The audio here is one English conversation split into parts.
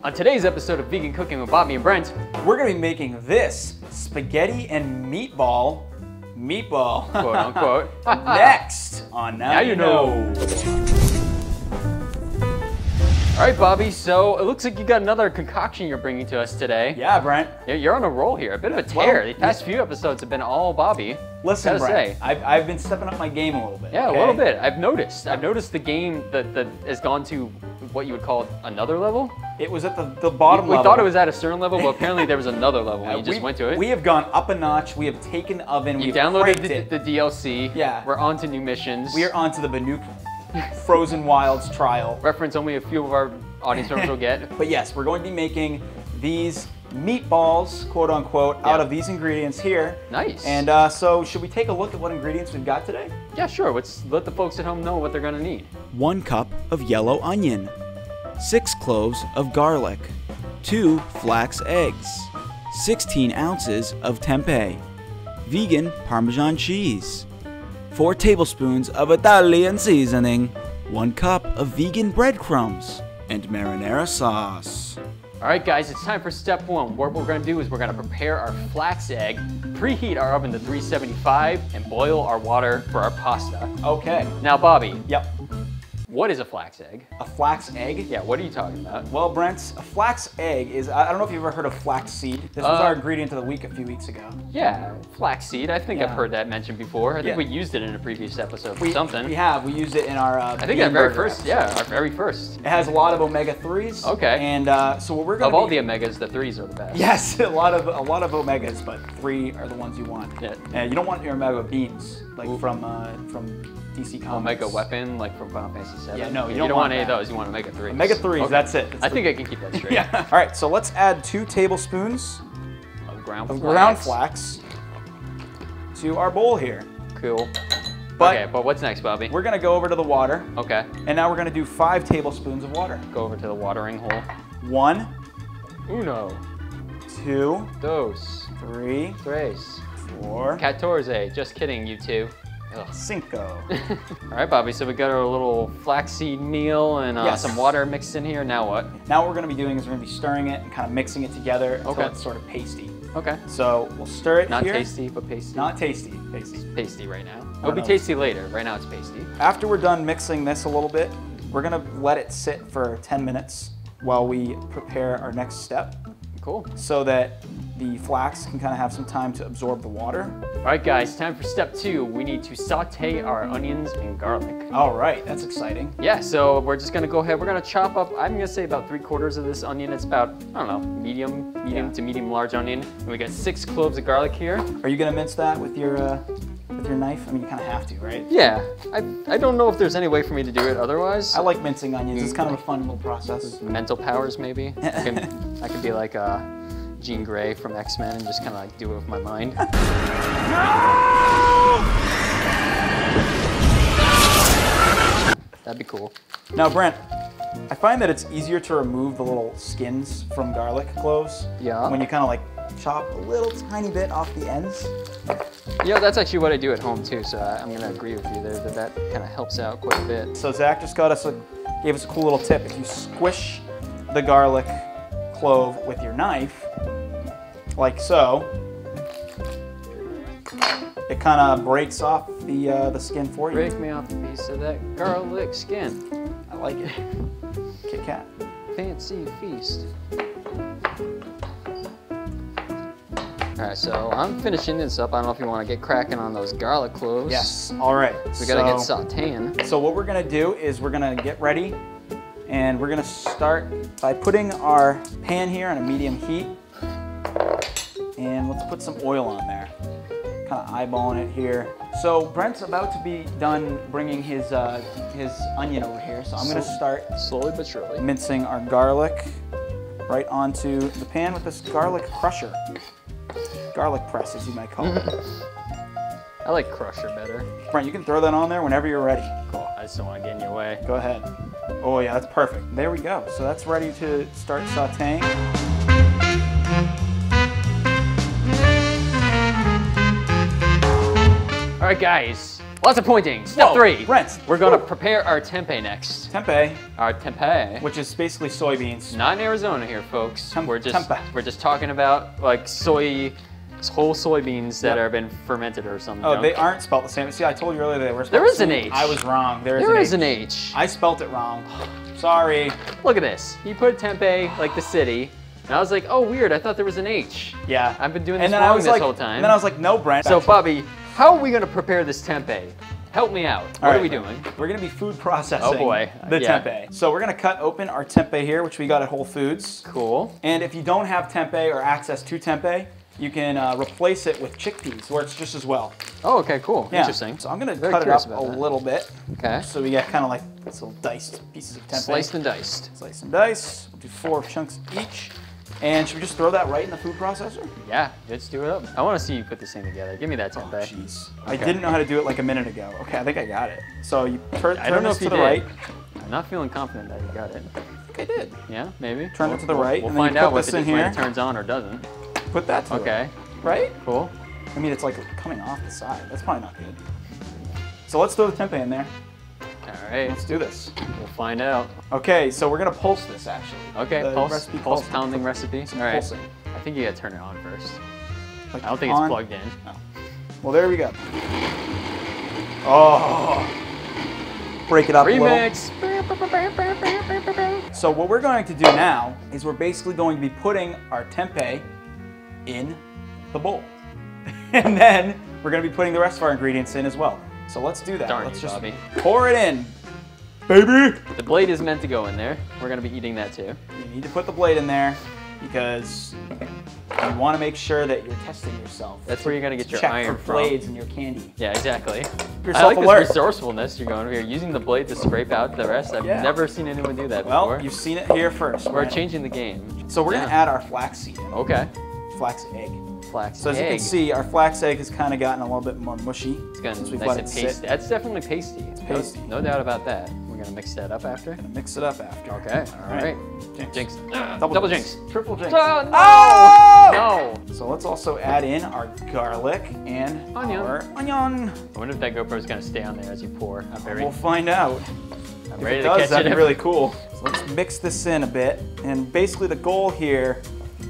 On today's episode of Vegan Cooking with Bobby and Brent, we're gonna be making this spaghetti and meatball, quote unquote, next on Now You Know. All right, Bobby, so it looks like you got another concoction you're bringing to us today. Yeah, Brent. You're on a roll here, a bit of a tear. The past few episodes have been all Bobby. Listen, Brent, I've been stepping up my game a little bit. Yeah, okay? A little bit. I've noticed the game that has gone to what you would call another level. It was at the bottom level. We thought it was at a certain level, but apparently there was another level and you just went to it. We have gone up a notch. We have taken the oven. You downloaded the DLC. Yeah. We're on to new missions. We are on to the Banuk Frozen Wilds trial. Reference only a few of our audience members will get. But yes, we're going to be making these meatballs, quote unquote, out of these ingredients here. Nice. And so should we take a look at what ingredients we've got today? Yeah, sure. Let's let the folks at home know what they're gonna need. 1 cup of yellow onion, 6 cloves of garlic, 2 flax eggs, 16 ounces of tempeh, vegan Parmesan cheese, 4 tablespoons of Italian seasoning, 1 cup of vegan breadcrumbs, and marinara sauce. All right, guys, it's time for step 1. What we're gonna do is we're gonna prepare our flax egg, preheat our oven to 375, and boil our water for our pasta. Okay. Now, Bobby. Yep. What is a flax egg? A flax egg? Yeah, what are you talking about? Well, Brent, a flax egg is, I don't know if you've ever heard of flax seed. This was our ingredient of the week a few weeks ago. Yeah, flax seed. I think I've heard that mentioned before. I think we used it in a previous episode for something. We have. We used it in our I think our very first, our very first. It has a lot of omega-3s. Okay. And so what we're going to Of all the omegas, the 3s are the best. Yes, a lot of omegas, but 3 are the ones you want. Yeah. And you don't want your omega beans, like from DC Comics. Omega weapon, like from Final Fantasy 7. Yeah, no, you don't want any of those. You want omega 3s. Omega 3s, okay. That's it. I think I can keep that straight. Yeah. All right, so let's add 2 tablespoons of ground flax to our bowl here. Cool. But what's next, Bobby? We're gonna go over to the water. Okay. And now we're gonna do 5 tablespoons of water. Go over to the watering hole. 1. Uno. 2. Dos. 3. Tres. 4. 14. Just kidding, you two. Ugh. 5. All right, Bobby, so we got our little flaxseed meal and some water mixed in here. Now what? Now what we're gonna be doing is we're gonna be stirring it and kind of mixing it together until it's sort of pasty. Okay. So we'll stir it Not here. tasty, but pasty. Not tasty, pasty. It's pasty right now. It'll be tasty later. Right now it's pasty. After we're done mixing this a little bit, we're gonna let it sit for 10 minutes while we prepare our next step. Cool. So that the flax can kind of have some time to absorb the water. All right, guys, time for step 2. We need to saute our onions and garlic. All right, that's exciting. Yeah, so we're just gonna go ahead. We're gonna chop up, I'm gonna say about 3/4 of this onion. It's about, I don't know, medium to medium large onion. And we got 6 cloves of garlic here. Are you gonna mince that with your knife? I mean, you kind of have to, right? Yeah, I don't know if there's any way for me to do it otherwise. I like mincing onions. It's kind of a fun little process. Mental powers, maybe. I could be like Jean Grey from X-Men and just kind of like do it with my mind. That'd be cool. Now, Brent, I find that it's easier to remove the little skins from garlic cloves. Yeah. When you kind of like chop a little tiny bit off the ends. Yeah, that's actually what I do at home too, so I'm gonna agree with you there that kind of helps out quite a bit. So Zach just gave us a cool little tip. If you squish the garlic clove with your knife, like so, it kind of breaks off the skin for you. Break me off a piece of that garlic skin. I like it. Kit Kat. Fancy feast. All right, so I'm finishing this up. I don't know if you want to get cracking on those garlic cloves. Yes, all right. We gotta get sauteing. So what we're gonna do is we're gonna get ready and we're gonna start by putting our pan here on a medium heat. And let's put some oil on there. Kind of eyeballing it here. So Brent's about to be done bringing his onion over here. So I'm gonna start slowly but surely mincing our garlic right onto the pan with this garlic crusher. Garlic press, as you might call it. I like crusher better. Brent, you can throw that on there whenever you're ready. Cool, I just don't want to get in your way. Go ahead. Oh yeah, that's perfect. There we go. So that's ready to start sauteing. All right, guys. Lots of pointing. Step 3. Brent. We're gonna prepare our tempeh next. Tempeh. Our tempeh. Which is basically soybeans. Not in Arizona here, folks. We're Tempeh. just talking about like whole soybeans that have been fermented or something. Oh, they aren't spelled the same. See, I told you earlier they were spelled There is the an same. H. I was wrong. There is an H. I spelt it wrong. Sorry. Look at this. You put tempeh like the city, and I was like, oh, weird. I thought there was an H. Yeah. I've been doing this wrong this whole time. And then I was like, no, Brent. So, Bobby, how are we gonna prepare this tempeh? Help me out. What are we doing? We're gonna be food processing. Oh boy. The tempeh. So we're gonna cut open our tempeh here, which we got at Whole Foods. Cool. And if you don't have tempeh or access to tempeh, you can replace it with chickpeas, where it's just as well. Oh, okay, cool. Yeah. Interesting. So I'm gonna cut it up a little bit. Okay. So we get kind of like this little diced pieces of tempeh. Sliced and diced. Slice and dice. We'll do 4 chunks each. And should we just throw that right in the food processor? Yeah, let's do it up. I want to see you put this thing together. Give me that tempeh. Oh, jeez. I didn't know how to do it like a minute ago. Okay, I think I got it. So you turn I don't know this if you to the right. I'm not feeling confident that you got it. I think I did. Yeah, maybe. Turn it to the right. We'll and then find you out put what this it in when here. it turns on or doesn't. Put that to Okay. Right? Cool. I mean, it's like coming off the side. That's probably not good. So let's throw the tempeh in there. All right. Let's do this. We'll find out. Okay, so we're gonna pulse this actually. Okay, The pulse recipe pulse calls pounding recipe. some All right. pulsing. I think you gotta turn it on first. Like I don't think on. it's plugged in. No. Well, there we go. Oh. Break it up a little. Remix. So what we're going to do now is we're basically going to be putting our tempeh in the bowl. And then we're going to be putting the rest of our ingredients in as well. So let's do that. Darn Let's you, just Bobby. pour it in, baby. The blade is meant to go in there. We're gonna be eating that too. You need to put the blade in there because you want to make sure that you're testing yourself. That's where you're gonna get your Check iron for from. blades in your candy. Yeah, exactly. Yourself I like alert. this resourcefulness you're going over here. Using the blade to scrape out the rest. I've never seen anyone do that before. Well, you've seen it here first. We're right? changing the game. So we're gonna add our flax seed in. Okay. Flax egg. Flax So as you can see, our flax egg has kind of gotten a little bit more mushy. It's gonna since be we've nice let and it pasty. sit. That's definitely pasty. It's pasty. No doubt about that. We're gonna mix that up after. Gonna mix it up after. Okay. All right. Jinx. Jinx. Double jinx. Triple jinx. Oh, no. Oh! No. So let's also add in our garlic and Onion. our onion. I wonder if that GoPro is gonna stay on there as you pour. I'm very. We'll find out. I'm If ready it to does, catch that'd it. be really cool. So let's mix this in a bit. And basically the goal here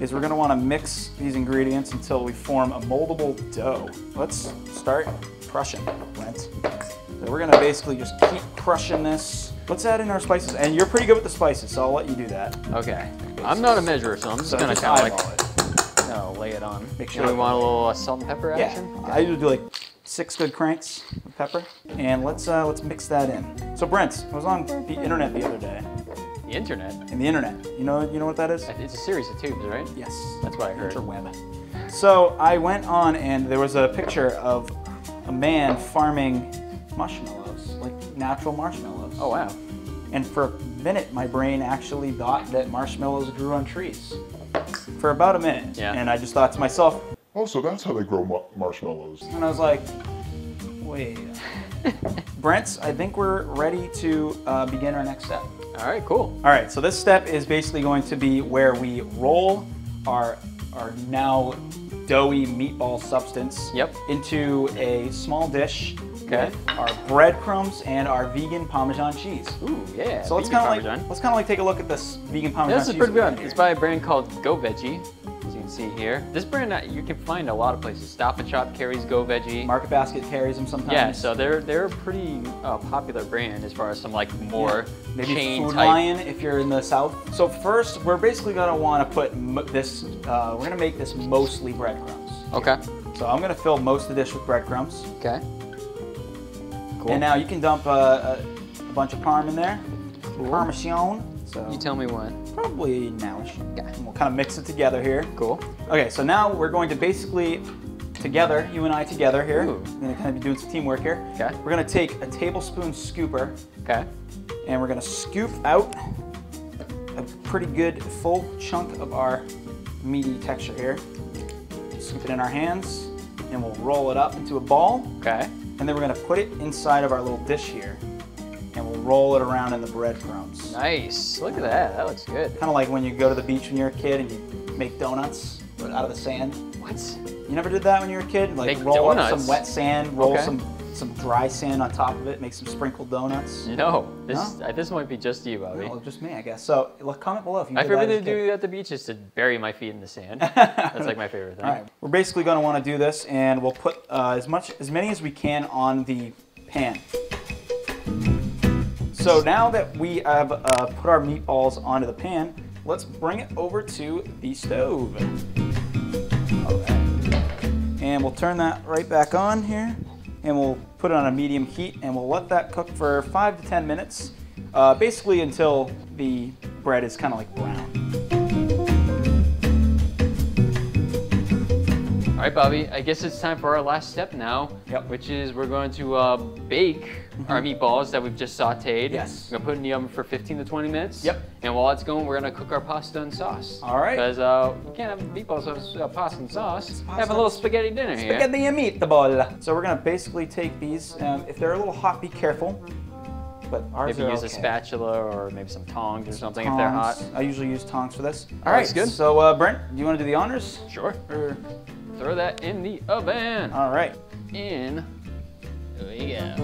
is we're gonna wanna mix these ingredients until we form a moldable dough. Let's start crushing, Brent. So we're gonna basically just keep crushing this. Let's add in our spices. And you're pretty good with the spices, so I'll let you do that. Okay. I'm not a measurer, so I'm just gonna just kind of eyeball like lay it on. Make sure Do we it- want a little salt and pepper Yeah, action? I usually do like 6 good cranks of pepper. And let's mix that in. So Brent, I was on the internet the other day. The internet. In the internet. You know what that is? It's a series of tubes, right? Yes. That's what I heard. Interweb. So I went on and there was a picture of a man farming marshmallows, like natural marshmallows. Oh wow. And for a minute, my brain actually thought that marshmallows grew on trees. For about a minute. Yeah. And I just thought to myself, Oh, so that's how they grow marshmallows. and I was like, wait. Brent, I think we're ready to begin our next step. All right, cool. All right, so this step is basically going to be where we roll our now doughy meatball substance into a small dish with our breadcrumbs and our vegan Parmesan cheese. Ooh, yeah. So let's kind of like take a look at this vegan Parmesan cheese. This is pretty good. It's by a brand called Go Veggie, as you can see here. This brand you can find a lot of places. Stop and Shop carries Go Veggie. Market Basket carries them sometimes. Yeah, so they're a pretty popular brand as far as some like more maybe chain Food type. Lion if you're in the South. So first, we're basically gonna want to put this. We're gonna make this mostly breadcrumbs. Okay. So I'm gonna fill most of the dish with breadcrumbs. Okay. Cool. And now you can dump a bunch of parm in there. Cool. Parmesan. So You tell me when. probably nowish. Okay. And we'll kind of mix it together here. Cool. Okay, so now we're going to basically together, you and I together here. Ooh. We're gonna kind of be doing some teamwork here. Okay. We're gonna take a tablespoon scooper Okay. and we're gonna scoop out a pretty good full chunk of our meaty texture here. Scoop it in our hands and we'll roll it up into a ball. Okay. And then we're gonna put it inside of our little dish here and we'll roll it around in the breadcrumbs. Nice. Look at that. That looks good. Kind of like when you go to the beach when you're a kid and you make donuts out of the sand. What? You never did that when you were a kid? Like Make roll up donuts? some wet sand, roll Okay. some some dry sand on top of it, make some sprinkled donuts. No, this might be just you, Bobby. No, just me, I guess. So look, comment below if you My did favorite that thing as to a kid. do at the beach is to bury my feet in the sand. That's like my favorite thing. All right, we're basically going to want to do this, and we'll put as many as we can on the pan. So now that we have put our meatballs onto the pan, let's bring it over to the stove. All right. And we'll turn that right back on here, and we'll put it on a medium heat, and we'll let that cook for 5 to 10 minutes, basically until the bread is kind of like brown. All right, Bobby, I guess it's time for our last step now, which is we're going to bake our meatballs that we've just sauteed. Yes. We're going to put it in the oven for 15 to 20 minutes. Yep. And while it's going, we're going to cook our pasta and sauce. All right. Because we can't have meatballs without pasta and sauce. Have a little spaghetti dinner here. Spaghetti and meatball. So we're going to basically take these. If they're a little hot, be careful. But ours maybe are use a okay. spatula or maybe some tongs or something if they're hot. I usually use tongs for this. All right, good. So Brent, do you want to do the honors? Sure. Or... Throw that in the oven. All right. There we go.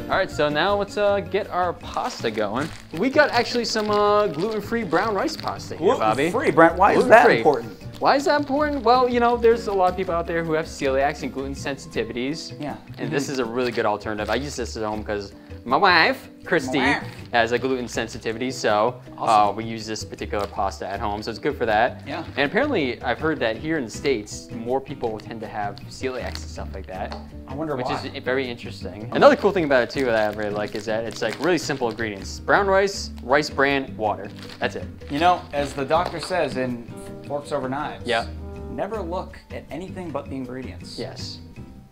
All right, so now let's get our pasta going. We got actually some gluten-free brown rice pasta here, Bobby. Gluten-free, Brent. Why is that important? Why is that important? Well, you know, there's a lot of people out there who have celiacs and gluten sensitivities. Yeah. And this is a really good alternative. I use this at home because my wife, Christy, has a gluten sensitivity, so we use this particular pasta at home, so it's good for that. Yeah. And apparently, I've heard that here in the States, more people tend to have celiacs and stuff like that. I wonder why. why. Which is very interesting. Another cool thing about it too that I really like is that it's like really simple ingredients. Brown rice, rice bran, water. That's it. You know, as the doctor says in Forks Over Knives, yeah. Never look at anything but the ingredients. Yes.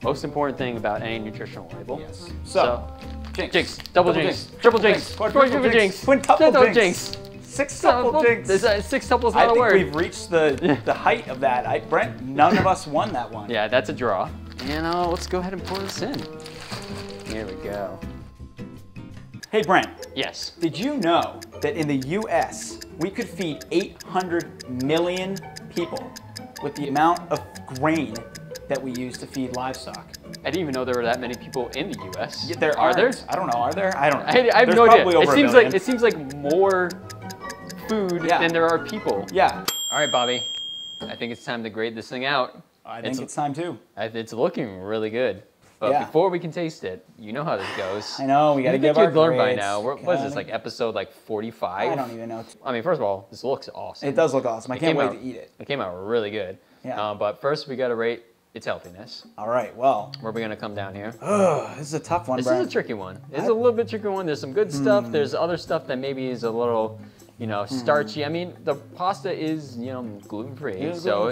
Most important thing about any nutritional label. Yes. So jinx, double jinx, triple jinx, quadruple jinx, quintuple jinx, sextuple jinx. Sextuple's not a word. I think we've reached the height of that. Brent, none of us won that one. Yeah, that's a draw. And let's go ahead and pour this in. Here we go. Hey Brent. Yes. Did you know that in the US, we could feed 800 million people with the amount of grain that we use to feed livestock? I didn't even know there were that many people in the US. Yeah, there are. There? I don't know. Are there? I don't know. I have no idea. It seems like more food than there are people. Yeah. All right, Bobby. I think it's time to grade this thing out. I think it's time too. It's looking really good. But before we can taste it, you know how this goes. I know, we gotta give our grades. You've learned by now. What is this, like episode 45? I don't even know. I mean, first of all, this looks awesome. It does look awesome. I can't wait to eat it. It came out really good. Yeah. But first, we gotta rate its healthiness. All right, well. Where are we gonna come down here? Oh, this is a tough one, Brent. This is a tricky one. It's a little bit tricky one. There's some good stuff. There's other stuff that maybe is a little, you know, starchy. I mean, the pasta is, you know, gluten-free. So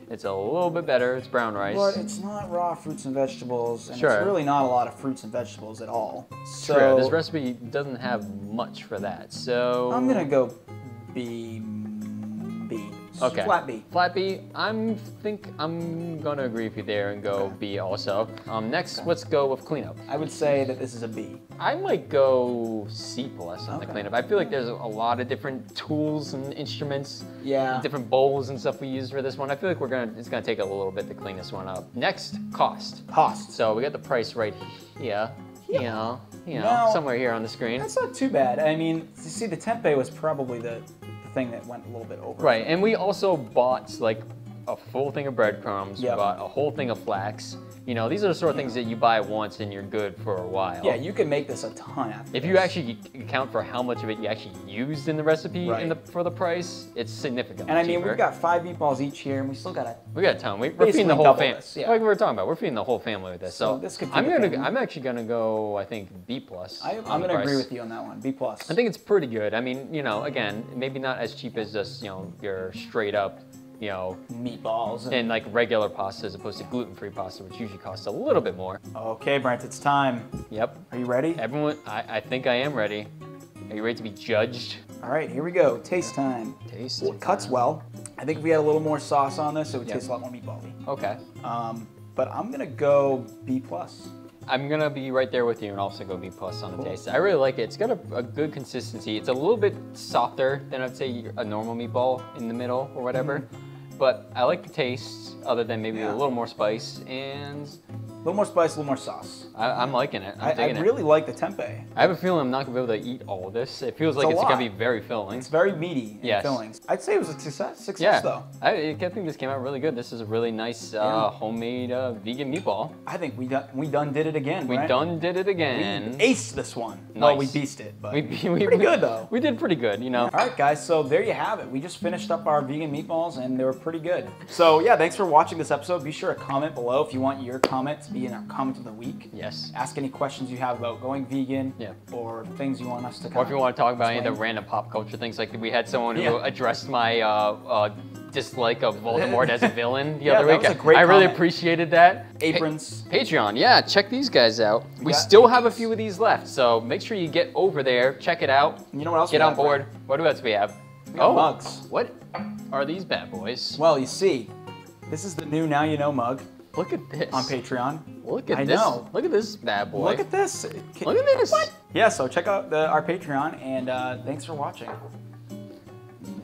it's a little bit better. It's brown rice. But it's not raw fruits and vegetables, and it's really not a lot of fruits and vegetables at all. So true. This recipe doesn't have much for that. So I'm gonna go B. Okay. Flat B. Flat B. I think I'm gonna agree with you there and go B also. Next, let's go with cleanup. I would say that this is a B. I might go C+ on the cleanup. I feel like there's a lot of different tools and instruments, different bowls and stuff we use for this one. I feel like it's gonna take a little bit to clean this one up. Next, cost. Cost. So we got the price right here. You know, somewhere here on the screen. That's not too bad. I mean, you see, the tempeh was probably the thing that went a little bit over. Right, and we also bought like a full thing of breadcrumbs. We bought a whole thing of flax. You know, these are the sort of things that you buy once and you're good for a while. Yeah, you can make this a ton after If you actually account for how much of it you actually used in the recipe for the price, it's significantly And I mean, cheaper. we've got 5 meatballs each here, and we still got We got a ton. We're feeding the whole family. Yeah. Like we were talking about, we're feeding the whole family with this. So this could I'm actually gonna go, I think, B+. I'm gonna agree with you on that one, B+. I think it's pretty good. I mean, you know, again, maybe not as cheap as just, you know, your straight up, you know, meatballs and like regular pasta as opposed to gluten-free pasta, which usually costs a little bit more. Okay, Brent, it's time. Yep. Are you ready? Everyone, I think I am ready. Are you ready to be judged? All right, here we go. Taste time. Taste. Well, it cuts well. I think if we had a little more sauce on this, it would taste a lot more meatball-y. Okay. But I'm gonna go B+. I'm gonna be right there with you and also go B+ on the taste. I really like it. It's got a good consistency. It's a little bit softer than I'd say a normal meatball in the middle or whatever. But I like the taste, other than maybe a little more spice, and little more spice, a little more sauce. I'm liking it. I really like the tempeh. I have a feeling I'm not gonna be able to eat all of this. It feels like it's gonna be very filling. It's very meaty and filling. I'd say it was a success though. I think this came out really good. This is a really nice homemade vegan meatball. I think we done did it again. We done did it again. We aced this one. Nice. Well, we beasted it, but pretty good though. We did pretty good, you know. All right, guys. So there you have it. We just finished up our vegan meatballs, and they were pretty good. So yeah, thanks for watching this episode. Be sure to comment below if you want your comment to be in our comment of the week. Yes. Ask any questions you have about going vegan, or things you want us to. Or if you want to talk about any of the random pop culture things, like we had someone who addressed my dislike of Voldemort as a villain the other week. That was a great I really comment. appreciated that. Aprons. Patreon, yeah, check these guys out. We still have a few of these left, so make sure you get over there, check it out. You know what else? Get on board. What else we have? Mugs. What are these bad boys? Well, you see, this is the new Now You Know mug. Look at this. On Patreon. Look at this. Look at this bad boy. Look at this. Look at this. What? Yeah, so check out our Patreon, and thanks for watching.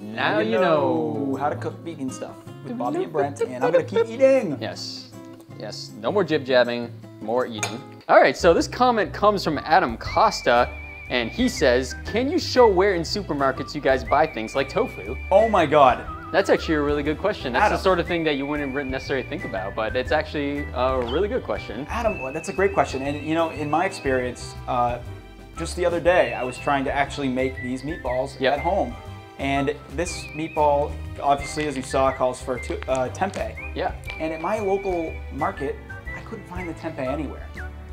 Now you know how to cook vegan stuff with Bobby and Brent, and I'm gonna keep eating. Yes. Yes. No more jib-jabbing, more eating. All right, so this comment comes from Adam Costa, and he says, can you show where in supermarkets you guys buy things like tofu? Oh my God. That's actually a really good question. That's the sort of thing that you wouldn't necessarily think about, but it's actually a really good question. Adam, that's a great question. And you know, in my experience, just the other day, I was trying to actually make these meatballs at home. And this meatball, obviously, as you saw, calls for tempeh. Yeah. And at my local market, I couldn't find the tempeh anywhere.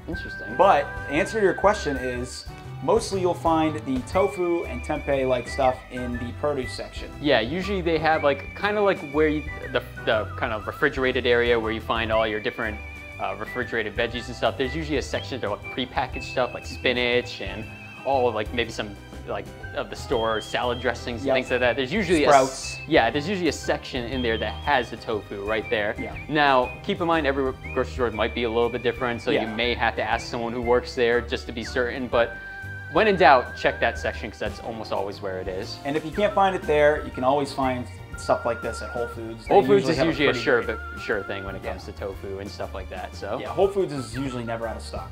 Interesting. But the answer to your question is, mostly you'll find the tofu and tempeh-like stuff in the produce section. Yeah, usually they have kind of like where the kind of refrigerated area where you find all your different refrigerated veggies and stuff. There's usually a section of prepackaged stuff like spinach and all of maybe some of the store salad dressings and things like that. There's usually sprouts. There's usually a section in there that has the tofu right there. Yeah. Now, keep in mind every grocery store might be a little bit different, so you may have to ask someone who works there just to be certain. But when in doubt, check that section because that's almost always where it is. And if you can't find it there, you can always find stuff like this at Whole Foods. Whole Foods is usually a sure thing when it comes to tofu and stuff like that. So yeah, Whole Foods is usually never out of stock.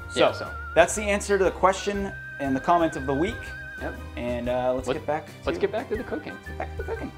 So that's the answer to the question and the comment of the week. Yep. And let's get back to the cooking. Back to the cooking.